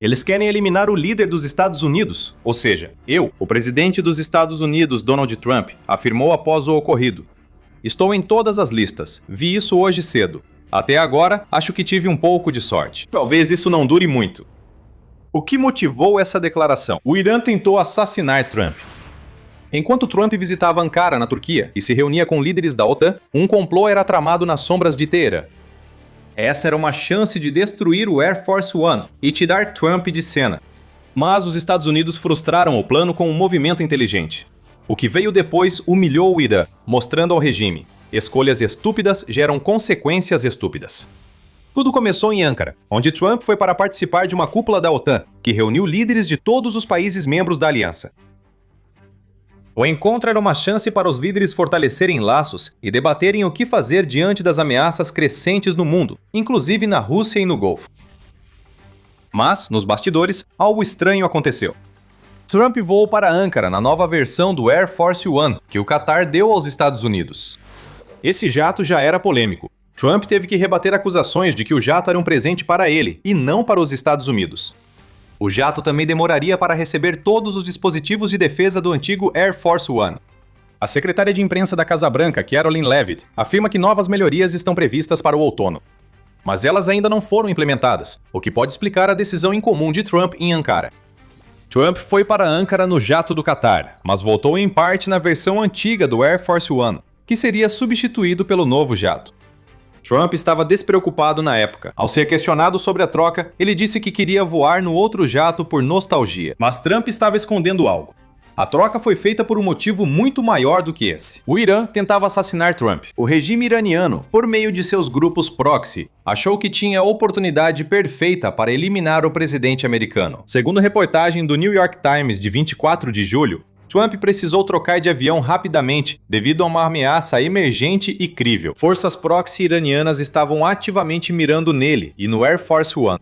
Eles querem eliminar o líder dos Estados Unidos, ou seja, eu, o presidente dos Estados Unidos, Donald Trump, afirmou após o ocorrido. Estou em todas as listas, vi isso hoje cedo. Até agora, acho que tive um pouco de sorte. Talvez isso não dure muito. O que motivou essa declaração? O Irã tentou assassinar Trump. Enquanto Trump visitava Ankara, na Turquia, e se reunia com líderes da OTAN, um complô era tramado nas sombras de Teherã. Essa era uma chance de destruir o Air Force One e tirar Trump de cena. Mas os Estados Unidos frustraram o plano com um movimento inteligente. O que veio depois humilhou o Irã, mostrando ao regime: escolhas estúpidas geram consequências estúpidas. Tudo começou em Ankara, onde Trump foi para participar de uma cúpula da OTAN, que reuniu líderes de todos os países membros da aliança. O encontro era uma chance para os líderes fortalecerem laços e debaterem o que fazer diante das ameaças crescentes no mundo, inclusive na Rússia e no Golfo. Mas, nos bastidores, algo estranho aconteceu. Trump voou para Ankara na nova versão do Air Force One, que o Qatar deu aos Estados Unidos. Esse jato já era polêmico. Trump teve que rebater acusações de que o jato era um presente para ele, e não para os Estados Unidos. O jato também demoraria para receber todos os dispositivos de defesa do antigo Air Force One. A secretária de imprensa da Casa Branca, Karoline Leavitt, afirma que novas melhorias estão previstas para o outono. Mas elas ainda não foram implementadas, o que pode explicar a decisão incomum de Trump em Ankara. Trump foi para Ankara no jato do Qatar, mas voltou em parte na versão antiga do Air Force One, que seria substituído pelo novo jato. Trump estava despreocupado na época. Ao ser questionado sobre a troca, ele disse que queria voar no outro jato por nostalgia. Mas Trump estava escondendo algo. A troca foi feita por um motivo muito maior do que esse. O Irã tentava assassinar Trump. O regime iraniano, por meio de seus grupos proxy, achou que tinha a oportunidade perfeita para eliminar o presidente americano. Segundo reportagem do New York Times de 24 de julho, Trump precisou trocar de avião rapidamente devido a uma ameaça emergente e crível. Forças proxy iranianas estavam ativamente mirando nele e no Air Force One.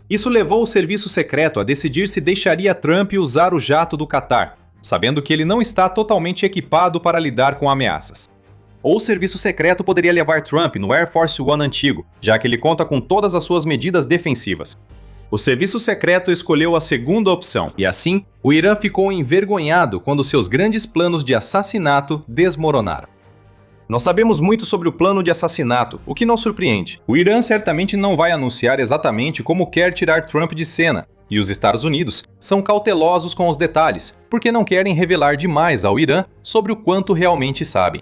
Isso levou o serviço secreto a decidir se deixaria Trump usar o jato do Qatar, sabendo que ele não está totalmente equipado para lidar com ameaças. Ou o serviço secreto poderia levar Trump no Air Force One antigo, já que ele conta com todas as suas medidas defensivas. O serviço secreto escolheu a segunda opção, e assim, o Irã ficou envergonhado quando seus grandes planos de assassinato desmoronaram. Nós sabemos muito sobre o plano de assassinato, o que não surpreende. O Irã certamente não vai anunciar exatamente como quer tirar Trump de cena, e os Estados Unidos são cautelosos com os detalhes, porque não querem revelar demais ao Irã sobre o quanto realmente sabem.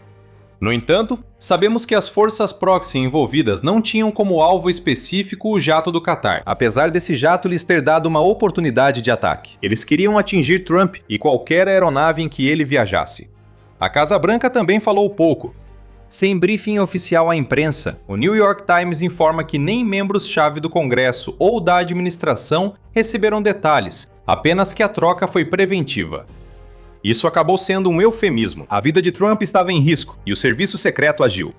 No entanto, sabemos que as forças proxy envolvidas não tinham como alvo específico o jato do Qatar, apesar desse jato lhes ter dado uma oportunidade de ataque. Eles queriam atingir Trump e qualquer aeronave em que ele viajasse. A Casa Branca também falou pouco. Sem briefing oficial à imprensa, o New York Times informa que nem membros-chave do Congresso ou da administração receberam detalhes, apenas que a troca foi preventiva. Isso acabou sendo um eufemismo. A vida de Trump estava em risco e o serviço secreto agiu.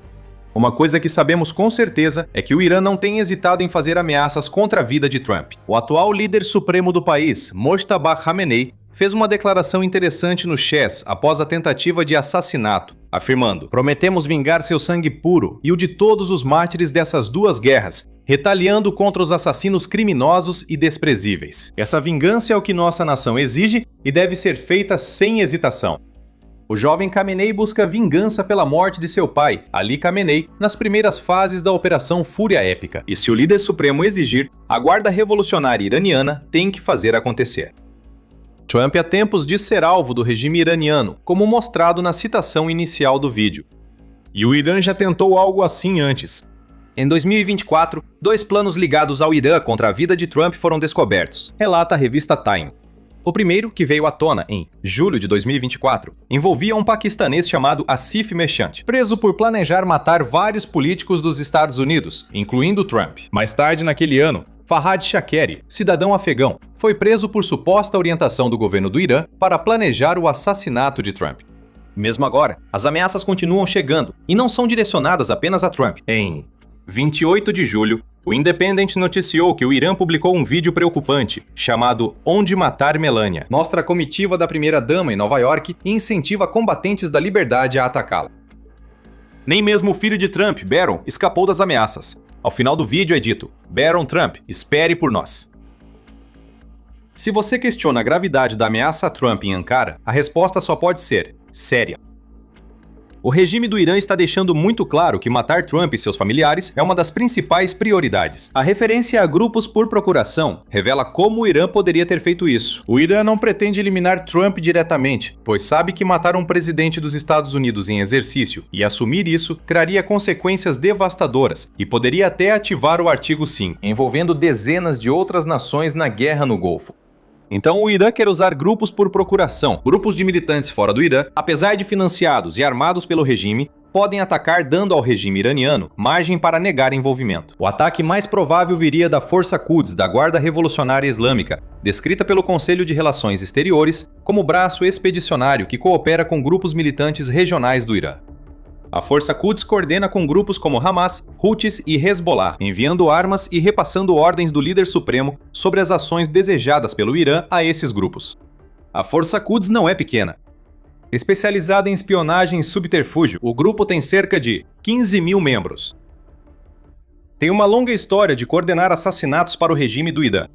Uma coisa que sabemos com certeza é que o Irã não tem hesitado em fazer ameaças contra a vida de Trump. O atual líder supremo do país, Mojtaba Khamenei, fez uma declaração interessante no Chess após a tentativa de assassinato, afirmando: "Prometemos vingar seu sangue puro e o de todos os mártires dessas duas guerras, retaliando contra os assassinos criminosos e desprezíveis. Essa vingança é o que nossa nação exige e deve ser feita sem hesitação." O jovem Khamenei busca vingança pela morte de seu pai, Ali Khamenei, nas primeiras fases da Operação Fúria Épica. E se o líder supremo exigir, a Guarda Revolucionária Iraniana tem que fazer acontecer. Trump há tempos diz ser alvo do regime iraniano, como mostrado na citação inicial do vídeo. E o Irã já tentou algo assim antes. Em 2024, 2 planos ligados ao Irã contra a vida de Trump foram descobertos, relata a revista Time. O primeiro, que veio à tona em julho de 2024, envolvia um paquistanês chamado Asif Mechant, preso por planejar matar vários políticos dos Estados Unidos, incluindo Trump. Mais tarde naquele ano, Fahad Shakeri, cidadão afegão, foi preso por suposta orientação do governo do Irã para planejar o assassinato de Trump. Mesmo agora, as ameaças continuam chegando e não são direcionadas apenas a Trump. Em 28 de julho, o Independent noticiou que o Irã publicou um vídeo preocupante, chamado Onde Matar Melania. Mostra a comitiva da primeira-dama em Nova York e incentiva combatentes da liberdade a atacá-la. Nem mesmo o filho de Trump, Barron, escapou das ameaças. Ao final do vídeo é dito: "Barron Trump, espere por nós." Se você questiona a gravidade da ameaça a Trump em Ankara, a resposta só pode ser séria. O regime do Irã está deixando muito claro que matar Trump e seus familiares é uma das principais prioridades. A referência a grupos por procuração revela como o Irã poderia ter feito isso. O Irã não pretende eliminar Trump diretamente, pois sabe que matar um presidente dos Estados Unidos em exercício e assumir isso traria consequências devastadoras e poderia até ativar o artigo 5, envolvendo dezenas de outras nações na guerra no Golfo. Então o Irã quer usar grupos por procuração. Grupos de militantes fora do Irã, apesar de financiados e armados pelo regime, podem atacar dando ao regime iraniano margem para negar envolvimento. O ataque mais provável viria da Força Quds, da Guarda Revolucionária Islâmica, descrita pelo Conselho de Relações Exteriores como braço expedicionário que coopera com grupos militantes regionais do Irã. A Força Quds coordena com grupos como Hamas, Houthis e Hezbollah, enviando armas e repassando ordens do líder supremo sobre as ações desejadas pelo Irã a esses grupos. A Força Quds não é pequena. Especializada em espionagem e subterfúgio, o grupo tem cerca de 15 mil membros. Tem uma longa história de coordenar assassinatos para o regime do Irã.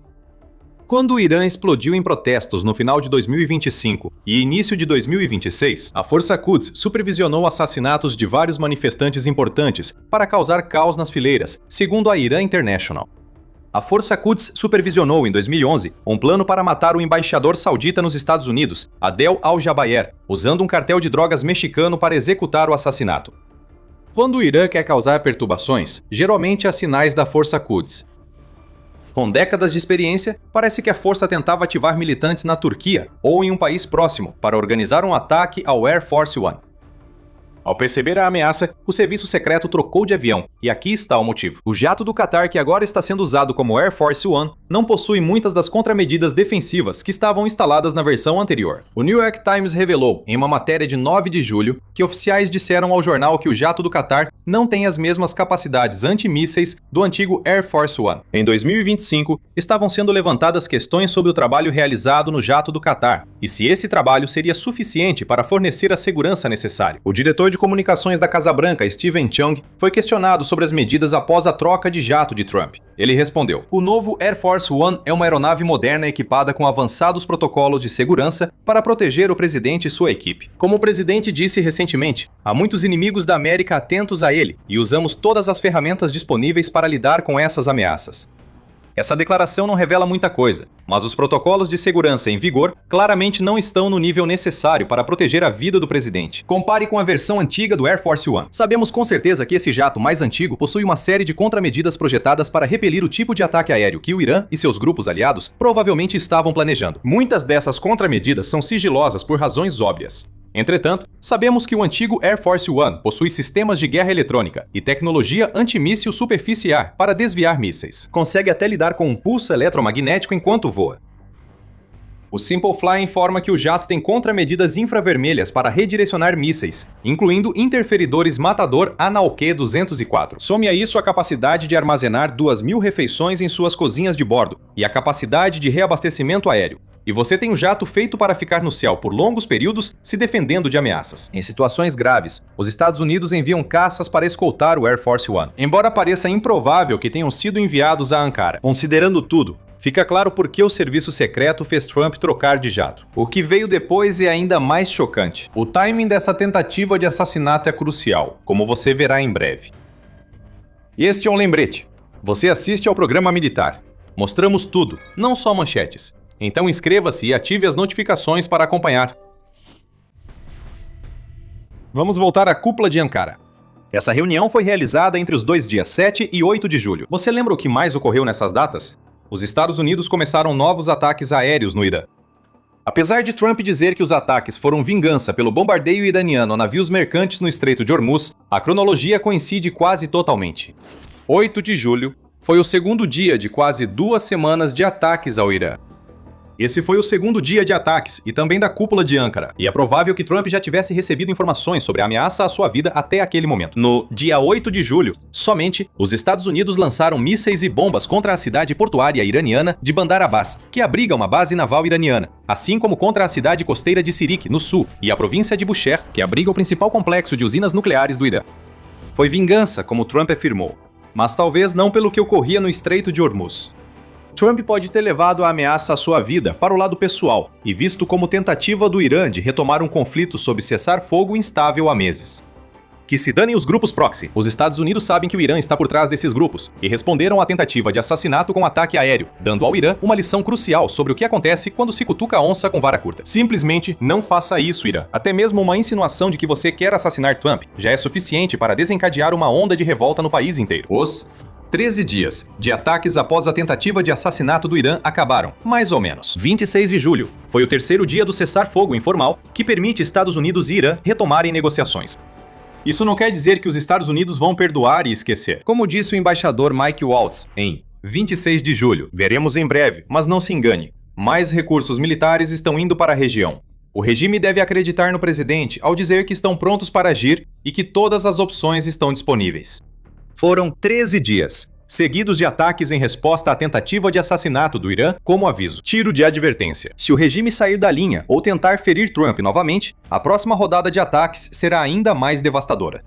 Quando o Irã explodiu em protestos no final de 2025 e início de 2026, a Força Quds supervisionou assassinatos de vários manifestantes importantes para causar caos nas fileiras, segundo a Irã International. A Força Quds supervisionou, em 2011, um plano para matar o embaixador saudita nos Estados Unidos, Adel al-Jabayer, usando um cartel de drogas mexicano para executar o assassinato. Quando o Irã quer causar perturbações, geralmente há sinais da Força Quds. Com décadas de experiência, parece que a força tentava ativar militantes na Turquia ou em um país próximo para organizar um ataque ao Air Force One. Ao perceber a ameaça, o serviço secreto trocou de avião, e aqui está o motivo. O jato do Qatar, que agora está sendo usado como Air Force One, não possui muitas das contramedidas defensivas que estavam instaladas na versão anterior. O New York Times revelou, em uma matéria de 9 de julho, que oficiais disseram ao jornal que o jato do Qatar não tem as mesmas capacidades antimísseis do antigo Air Force One. Em 2025, estavam sendo levantadas questões sobre o trabalho realizado no jato do Qatar, e se esse trabalho seria suficiente para fornecer a segurança necessária. O diretor de comunicações da Casa Branca, Steven Chung, foi questionado sobre as medidas após a troca de jato de Trump. Ele respondeu: "O novo Air Force One é uma aeronave moderna equipada com avançados protocolos de segurança para proteger o presidente e sua equipe. Como o presidente disse recentemente, há muitos inimigos da América atentos a ele e usamos todas as ferramentas disponíveis para lidar com essas ameaças." Essa declaração não revela muita coisa, mas os protocolos de segurança em vigor claramente não estão no nível necessário para proteger a vida do presidente. Compare com a versão antiga do Air Force One. Sabemos com certeza que esse jato mais antigo possui uma série de contramedidas projetadas para repelir o tipo de ataque aéreo que o Irã e seus grupos aliados provavelmente estavam planejando. Muitas dessas contramedidas são sigilosas por razões óbvias. Entretanto, sabemos que o antigo Air Force One possui sistemas de guerra eletrônica e tecnologia antimíssil superficial para desviar mísseis. Consegue até lidar com um pulso eletromagnético enquanto voa. O Simple Fly informa que o jato tem contramedidas infravermelhas para redirecionar mísseis, incluindo interferidores Matador Analq 204. Some a isso a capacidade de armazenar 2.000 refeições em suas cozinhas de bordo e a capacidade de reabastecimento aéreo. E você tem um jato feito para ficar no céu por longos períodos se defendendo de ameaças. Em situações graves, os Estados Unidos enviam caças para escoltar o Air Force One, embora pareça improvável que tenham sido enviados a Ankara. Considerando tudo, fica claro por que o serviço secreto fez Trump trocar de jato. O que veio depois é ainda mais chocante. O timing dessa tentativa de assassinato é crucial, como você verá em breve. Este é um lembrete. Você assiste ao programa militar. Mostramos tudo, não só manchetes. Então inscreva-se e ative as notificações para acompanhar. Vamos voltar à cúpula de Ankara. Essa reunião foi realizada entre os dias 7 e 8 de julho. Você lembra o que mais ocorreu nessas datas? Os Estados Unidos começaram novos ataques aéreos no Irã. Apesar de Trump dizer que os ataques foram vingança pelo bombardeio iraniano a navios mercantes no Estreito de Hormuz, a cronologia coincide quase totalmente. 8 de julho foi o segundo dia de quase 2 semanas de ataques ao Irã. Esse foi o segundo dia de ataques e também da cúpula de Ankara, e é provável que Trump já tivesse recebido informações sobre a ameaça à sua vida até aquele momento. No dia 8 de julho, somente, os Estados Unidos lançaram mísseis e bombas contra a cidade portuária iraniana de Bandar Abbas, que abriga uma base naval iraniana, assim como contra a cidade costeira de Sirik, no sul, e a província de Bushehr, que abriga o principal complexo de usinas nucleares do Irã. Foi vingança, como Trump afirmou, mas talvez não pelo que ocorria no Estreito de Hormuz. Trump pode ter levado a ameaça à sua vida para o lado pessoal e visto como tentativa do Irã de retomar um conflito sob cessar-fogo instável há meses. Que se danem os grupos proxy. Os Estados Unidos sabem que o Irã está por trás desses grupos e responderam à tentativa de assassinato com ataque aéreo, dando ao Irã uma lição crucial sobre o que acontece quando se cutuca a onça com vara curta. Simplesmente não faça isso, Irã. Até mesmo uma insinuação de que você quer assassinar Trump já é suficiente para desencadear uma onda de revolta no país inteiro. Os 13 dias de ataques após a tentativa de assassinato do Irã acabaram, mais ou menos. 26 de julho foi o terceiro dia do cessar-fogo informal que permite Estados Unidos e Irã retomarem negociações. Isso não quer dizer que os Estados Unidos vão perdoar e esquecer. Como disse o embaixador Mike Waltz em 26 de julho, veremos em breve, mas não se engane. Mais recursos militares estão indo para a região. O regime deve acreditar no presidente ao dizer que estão prontos para agir e que todas as opções estão disponíveis. Foram 13 dias, seguidos de ataques em resposta à tentativa de assassinato do Irã como aviso. Tiro de advertência. Se o regime sair da linha ou tentar ferir Trump novamente, a próxima rodada de ataques será ainda mais devastadora.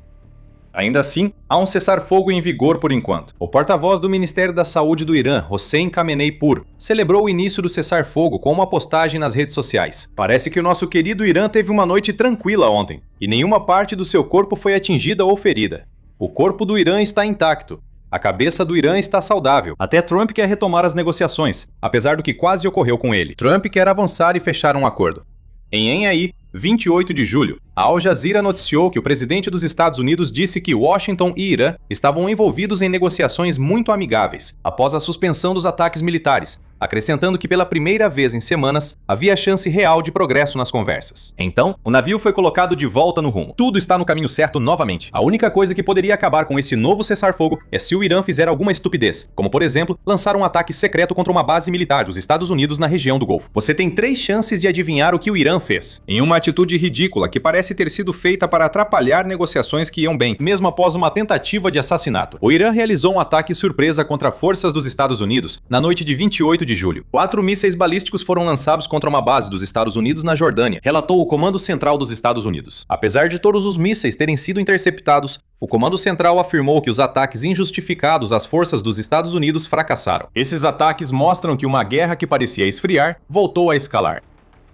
Ainda assim, há um cessar-fogo em vigor por enquanto. O porta-voz do Ministério da Saúde do Irã, Hossein Khamenei-Pur, celebrou o início do cessar-fogo com uma postagem nas redes sociais. Parece que o nosso querido Irã teve uma noite tranquila ontem, e nenhuma parte do seu corpo foi atingida ou ferida. O corpo do Irã está intacto. A cabeça do Irã está saudável. Até Trump quer retomar as negociações, apesar do que quase ocorreu com ele. Trump quer avançar e fechar um acordo. Em Enhaí, 28 de julho, a Al Jazeera noticiou que o presidente dos Estados Unidos disse que Washington e Irã estavam envolvidos em negociações muito amigáveis após a suspensão dos ataques militares, acrescentando que pela primeira vez em semanas havia chance real de progresso nas conversas. Então, o navio foi colocado de volta no rumo. Tudo está no caminho certo novamente. A única coisa que poderia acabar com esse novo cessar-fogo é se o Irã fizer alguma estupidez, como por exemplo, lançar um ataque secreto contra uma base militar dos Estados Unidos na região do Golfo. Você tem 3 chances de adivinhar o que o Irã fez. Em uma atitude ridícula que parece ter sido feita para atrapalhar negociações que iam bem, mesmo após uma tentativa de assassinato. O Irã realizou um ataque surpresa contra forças dos Estados Unidos na noite de 28 de julho. 4 mísseis balísticos foram lançados contra uma base dos Estados Unidos na Jordânia, relatou o Comando Central dos Estados Unidos. Apesar de todos os mísseis terem sido interceptados, o Comando Central afirmou que os ataques injustificados às forças dos Estados Unidos fracassaram. Esses ataques mostram que uma guerra que parecia esfriar voltou a escalar.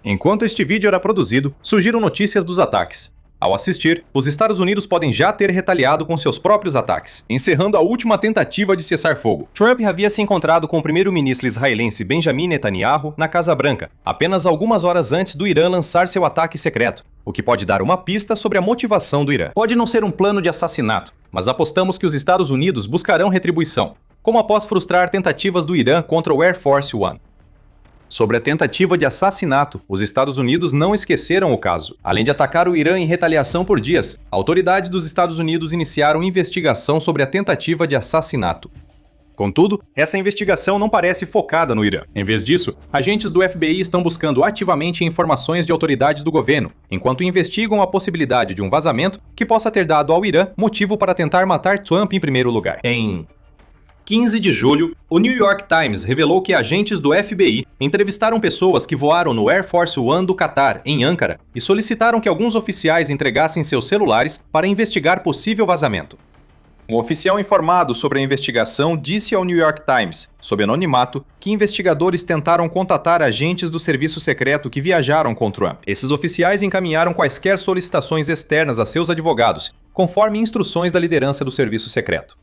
Enquanto este vídeo era produzido, surgiram notícias dos ataques. Ao assistir, os Estados Unidos podem já ter retaliado com seus próprios ataques, encerrando a última tentativa de cessar fogo. Trump havia se encontrado com o primeiro-ministro israelense Benjamin Netanyahu na Casa Branca, apenas algumas horas antes do Irã lançar seu ataque secreto, o que pode dar uma pista sobre a motivação do Irã. Pode não ser um plano de assassinato, mas apostamos que os Estados Unidos buscarão retribuição, como após frustrar tentativas do Irã contra o Air Force One. Sobre a tentativa de assassinato, os Estados Unidos não esqueceram o caso. Além de atacar o Irã em retaliação por dias, autoridades dos Estados Unidos iniciaram investigação sobre a tentativa de assassinato. Contudo, essa investigação não parece focada no Irã. Em vez disso, agentes do FBI estão buscando ativamente informações de autoridades do governo, enquanto investigam a possibilidade de um vazamento que possa ter dado ao Irã motivo para tentar matar Trump em primeiro lugar. Em 15 de julho, o New York Times revelou que agentes do FBI entrevistaram pessoas que voaram no Air Force One do Catar, em Ankara, e solicitaram que alguns oficiais entregassem seus celulares para investigar possível vazamento. Um oficial informado sobre a investigação disse ao New York Times, sob anonimato, que investigadores tentaram contatar agentes do serviço secreto que viajaram com Trump. Esses oficiais encaminharam quaisquer solicitações externas a seus advogados, conforme instruções da liderança do serviço secreto.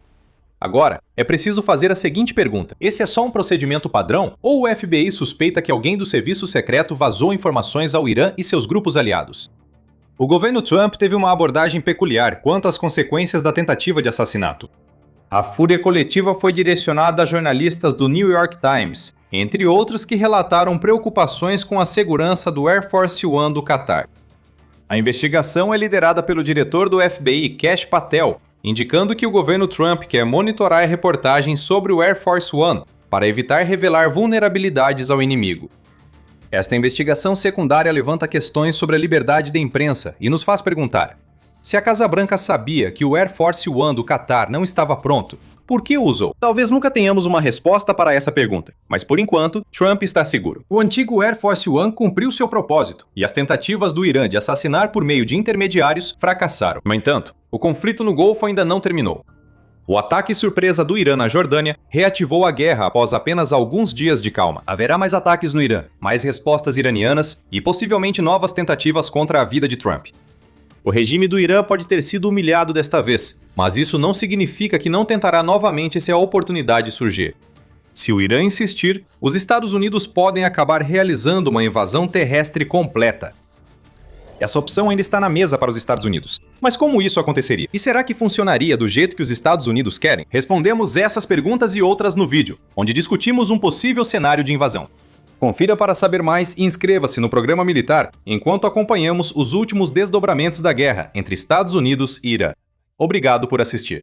Agora, é preciso fazer a seguinte pergunta: esse é só um procedimento padrão? Ou o FBI suspeita que alguém do serviço secreto vazou informações ao Irã e seus grupos aliados? O governo Trump teve uma abordagem peculiar quanto às consequências da tentativa de assassinato. A fúria coletiva foi direcionada a jornalistas do New York Times, entre outros que relataram preocupações com a segurança do Air Force One do Catar. A investigação é liderada pelo diretor do FBI, Kash Patel, indicando que o governo Trump quer monitorar a reportagem sobre o Air Force One para evitar revelar vulnerabilidades ao inimigo. Esta investigação secundária levanta questões sobre a liberdade da imprensa e nos faz perguntar: se a Casa Branca sabia que o Air Force One do Catar não estava pronto, por que o usou? Talvez nunca tenhamos uma resposta para essa pergunta, mas por enquanto, Trump está seguro. O antigo Air Force One cumpriu seu propósito, e as tentativas do Irã de assassinar por meio de intermediários fracassaram. No entanto, o conflito no Golfo ainda não terminou. O ataque surpresa do Irã na Jordânia reativou a guerra após apenas alguns dias de calma. Haverá mais ataques no Irã, mais respostas iranianas e possivelmente novas tentativas contra a vida de Trump. O regime do Irã pode ter sido humilhado desta vez, mas isso não significa que não tentará novamente se a oportunidade surgir. Se o Irã insistir, os Estados Unidos podem acabar realizando uma invasão terrestre completa. Essa opção ainda está na mesa para os Estados Unidos. Mas como isso aconteceria? E será que funcionaria do jeito que os Estados Unidos querem? Respondemos essas perguntas e outras no vídeo, onde discutimos um possível cenário de invasão. Confira para saber mais e inscreva-se no programa militar enquanto acompanhamos os últimos desdobramentos da guerra entre Estados Unidos e Irã. Obrigado por assistir.